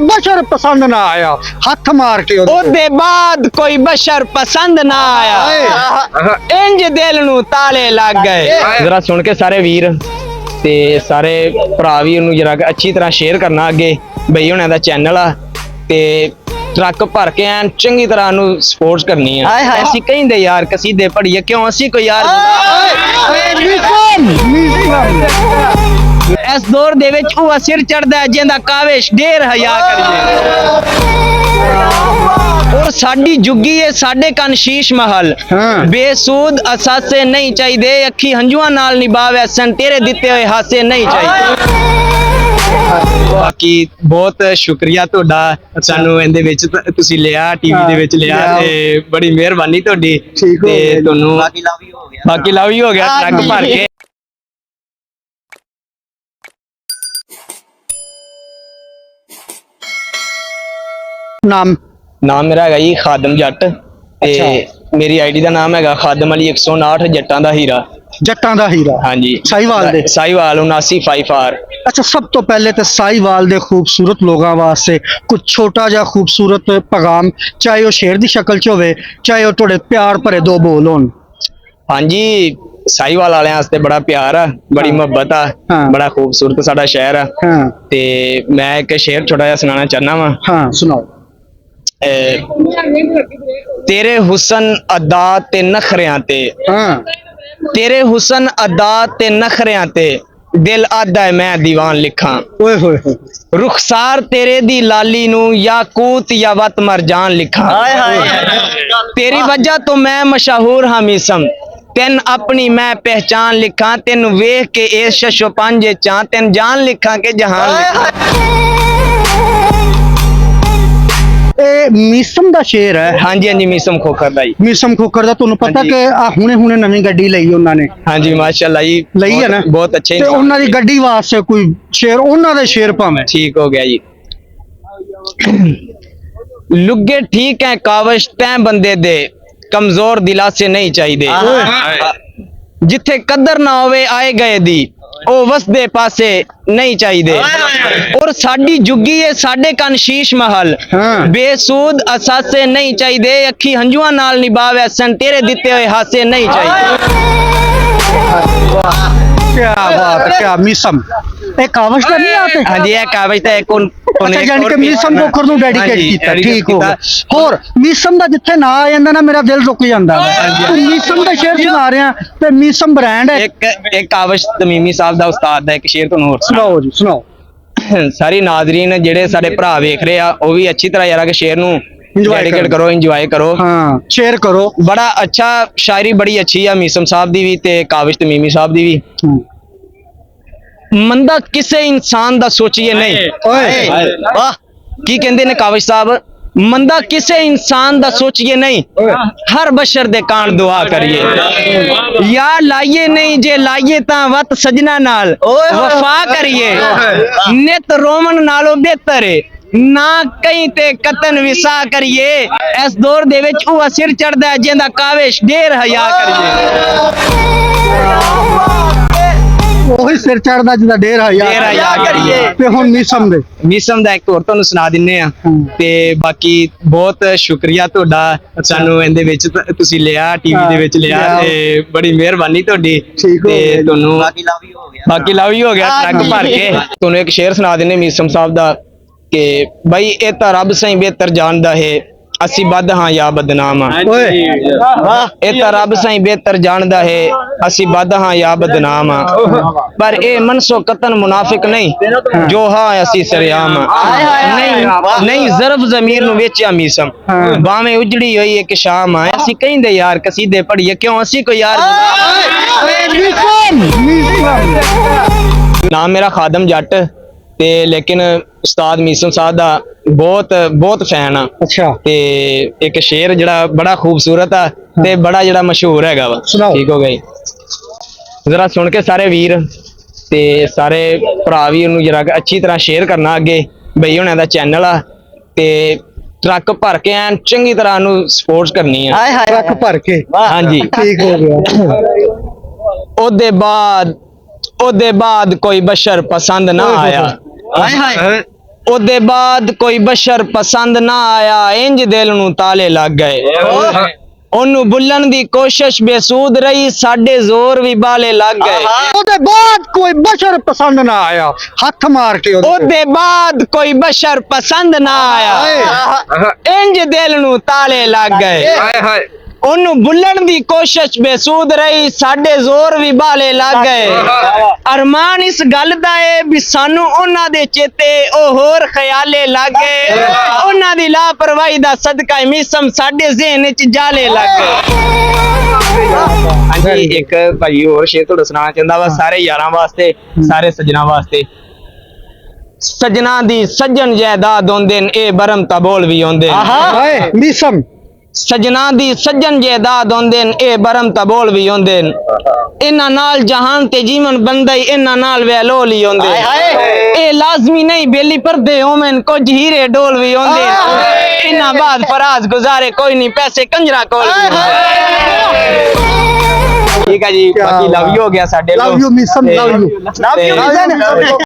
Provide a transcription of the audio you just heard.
बशर पसंद ना आया। हथ मार के ओदे बाद कोई बशर पसंद ना आया, इंज दिल नू ताले लग गए। जरा सुन के सारे वीर ते सारे भरा भी उन्हें जरा अच्छी तरह शेयर करना अगे बई होने दा चैनल आ ते ट्रक भर के एन चंगी तरह सपोर्ट करनी है। ऐसी कहीं दे यार कसीदे पढ़िए क्यों असी कोई यार इस दौर दे विच ओह सिर चढ़दा है जिंदा कावेश ढेर हया करिए और साडी जुगी है साडे कन शीश महल बेसूद असासे नहीं चाहिए अखी हंजुआं नाल निभावे सन तेरे दिते हुए हासे नहीं चाहिए। बाकी बहुत शुक्रिया तुहाडा सानू इहदे विच तुसीं लिया टीवी दे विच लिया ते बड़ी मेहरबानी तुहाडी ते तुहानू बाकी लव ही हो गया ट्रक भर के। नाम नाम मेरा है जी खादम जट ते मेरी आईडी का नाम है खादम अली 159 जट्टां दा हीरा। जट्टां दा हीरा हाँ जी साहिवाल दे साहिवाल 79 अच्छा सब तो पहले तो साहिवाल दे खूबसूरत लोगों वास्ते कुछ छोटा जा खूबसूरत पैगाम चाहे वो शेर दी शक्ल च होवे चाहे वो थोड़े प्यार भरे दो बोल होन। हाँ जी साहिवाल वाले वास्ते बड़ा प्यार है बड़ी मोहब्बत है बड़ा खूबसूरत साडा शहर है ते मैं एक शेर छोटा जा सुनाना चाहना वा। हाँ सुनाओ। तेरे हुसन अदा ते नखरियां ते तेरे हुसन अदा ते नखरियां ते दिल आदा है मैं दीवान लिखा। रुखसार तेरे दी लाली नू याकूत या वत मरजान लिखा। तेरी वजह तो मैं मशहूर हाँ मीसम तेन अपनी मैं पहचान लिखा तेन वेख के ए शशो पांजे चा तेन जान लिखा के जहान लिखा। मीसम दा शेर है। हाँ जी मीसम खोखर दा जी। मीसम खोखर दा तुहानू पता कि आ हुणे हुणे नवी गड्डी लई उन्हां ने। हाँ जी माशाल्लाह जी लई है ना बहुत अच्छे ते उन्हां दी गड्डी वास्ते कोई शेर उन्हां दे शेर भावें ठीक हो गया जी। लुगे ठीक है कावश तै बंदे दे कमजोर दिला से नहीं चाहिए जिथे कदर ना होवे आए गए दी ओ वसदे पासे नहीं चाहिए और साडी जुगी है साडे कन शीश महल बेसूद असासे नहीं चाहिए अखी हंजुआं नाल निभावे सन तेरे दिते हुए हासे नहीं चाहिए। क्या बात है क्या मीसम एक कावश दा नहीं आते। हाँ जी कावश दा एक अच्छा यानी कि मीसम खोखर नू डेडिकेट कीता ठीक हो गया। और मीसम दा जिथे ना आ जांदा ना मेरा दिल रुक जांदा है। तू मीसम दा शेर सुना रहे हैं ते मीसम ब्रांड है एक कावश तमीमी साहब दा उस्ताद दा एक शेर तुहानू होर सुनाओ जी सुनाओ। सारी नाजरीन जेड़े साडे भरा वेख रहे आ ओ भी अच्छी तरह यार के शेर नू डेडिकेट करो इंजॉय करो हाँ शेयर करो। बड़ा अच्छा शायरी बड़ी अच्छी है मीसम साहब दी भी ते काविश तमीमी साहब दी भी। मंदा किसे इंसान दा सोचिए नहीं वाह की कहंदे ने काविश साहब मंदा किसे इंसान दा सोचिए नहीं हर बशर दे कान दुआ करिए यार लाइए नहीं जे लाइए ता वत सजना नाल वफा करिए नित रोमन नालों बेहतर है ना कहीं ते कतन विसा करिए इस दौर दे विच ओह सिर चढ़दा है जिंदा कावेश ढेर हया करिए वही सिर चढ़दा जिंदा ढेर हया करिए ते हुन मीसम दा एक होर तुहानू सुना दिन्ने आ ते बाकी बहुत शुक्रिया तुहाडा सानू इहदे विच तुसीं लिया टीवी दे विच लिया ते बड़ी मेहरबानी तुहाडी ते तुहानू बाकी लव ही हो गया ट्रक भर के। तुहानू एक शेर सुना दिन्ने मीसम साहब दा कि भाई ए तां रब सही बेहतर जानदा है असी बद हाँ या बदनाम ए तां रब सही बेहतर जानदा है असी बद हाँ या बदनाम पर ए मनसो कतन मुनाफिक नहीं जो हाँ असी सरेआम नहीं जरफ जमीर नु वेचिया मीसम बावें उजड़ी हुई एक शाम असी कहीं दे यार कसीदे पढ़िए क्यों असी कोई यार। नाम मेरा खादम जट ते लेकिन उस्ताद मीसम साहब दा बहुत बहुत फैन आ। अच्छा ते एक शेर जड़ा बड़ा खूबसूरत आ ते बड़ा जड़ा मशहूर हैगा वा ठीक हो गई जरा सुन के सारे वीर ते सारे भरा भी उन्हें जरा अच्छी तरह शेयर करना अगे बई होने दा चैनल आ ते ट्रक भर के एन चंगी तरह सपोर्ट करनी है ट्रक भर के। हाँ जी ठीक हो गया। ओदे बाद कोई बशर पसंद ना आया ਉਹਦੇ ਬਾਅਦ ਕੋਈ ਬਸ਼ਰ ਪਸੰਦ ਨਾ ਆਇਆ, ਇੰਜ ਦਿਲ ਨੂੰ ਤਾਲੇ ਲੱਗ ਗਏ। ਉਹਨੂੰ ਬੁੱਲਣ ਦੀ ਕੋਸ਼ਿਸ਼ ਬੇਸੂਦ ਰਹੀ, ਸਾਡੇ ਜ਼ੋਰ ਵੀ ਬਾਲੇ ਲੱਗ ਗਏ। ਉਹਦੇ ਬਾਅਦ ਕੋਈ ਬਸ਼ਰ ਪਸੰਦ ਨਾ ਆਇਆ, ਹੱਥ ਮਾਰ ਕੇ ਉਹਦੇ ਬਾਅਦ ਕੋਈ ਬਸ਼ਰ ਪਸੰਦ ਨਾ ਆਇਆ, ਇੰਜ ਦਿਲ ਨੂੰ ਤਾਲੇ ਲੱਗ ਗਏ। ਉਹਨੂੰ ਬੁੱਲਣ ਦੀ ਕੋਸ਼ਿਸ਼ ਬੇਸੂਦ ਰਹੀ, ਸਾਡੇ ਜ਼ੋਰ ਵੀ ਬਾਲੇ ਲੱਗ ਗਏ। ਅਰਮਾਨ ਇਸ ਗੱਲ ਦਾ ਏ ਵੀ ਸਾਨੂੰ ਉਹਨਾਂ ਦੇ ਚੇਤੇ ਉਹ ਹੋਰ ਖਿਆਲੇ ਲੱਗ ਗਏ। ਉਹਨਾਂ ਦੀ ਲਾਪਰਵਾਹੀ ਦਾ ਸਦਕਾ ਮਿਸਮ ਸਾਡੇ ਜ਼ਿਹਨ ਵਿੱਚ ਜਾਲੇ ਲੱਗ ਗਏ। ਹਾਂਜੀ, ਇੱਕ ਭਾਈ ਹੋਰ ਸ਼ੇਰ ਤੁਹਾਡਾ ਸੁਣਾਉਣਾ ਚਾਹੁੰਦਾ ਵਾ, ਸਾਰੇ ਯਾਰਾਂ ਵਾਸਤੇ, ਸਾਰੇ ਸੱਜਣਾ ਵਾਸਤੇ। ਸੱਜਣਾ ਦੀ ਸੱਜਣ ਜਾਇਦਾਦ ਹੁੰਦੇ ਨੇ, ਇਹ ਬਰਮ ਤਬੋਲ ਵੀ ਹੁੰਦੇ ਨੇ। ਮਿਸਮ ਸਜਣਾ ਦੀ ਸੱਜਣ ਜਾਇਦਾਦ ਹੁੰਦੇ ਨੇ, ਇਹ ਬਰਮ ਤਬੋਲ ਵੀ ਹੁੰਦੇ ਨੇ। ਇਹਨਾਂ ਨਾਲ ਜਹਾਨ ਤੇ ਜੀਵਨ ਬੰਦਾ ਹੀ ਇਹਨਾਂ ਨਾਲ ਵੈਲੋਲ ਹੀ ਹੁੰਦੇ। ਇਹ ਲਾਜ਼ਮੀ ਨਹੀਂ ਬੇਲੀ ਪਰਦੇ ਹੋਵਨ, ਕੁਝ ਹੀਰੇ ਡੋਲ ਵੀ ਹੁੰਦੇ। ਇਹਨਾਂ ਬਾਅਦ ਫਰਾਜ਼ ਗੁਜ਼ਾਰੇ ਕੋਈ ਨਹੀਂ, ਪੈਸੇ ਕੰਜਰਾ ਕੋਲ ਵੀ ਹੁੰਦੇ। ਠੀਕ ਹੈ ਜੀ, ਬਾਕੀ ਲਵ ਯੂ ਹੋ ਗਿਆ ਸਾਡੇ ਲਵ ਯੂ ਮਿਸਮ, ਲਵ ਯੂ।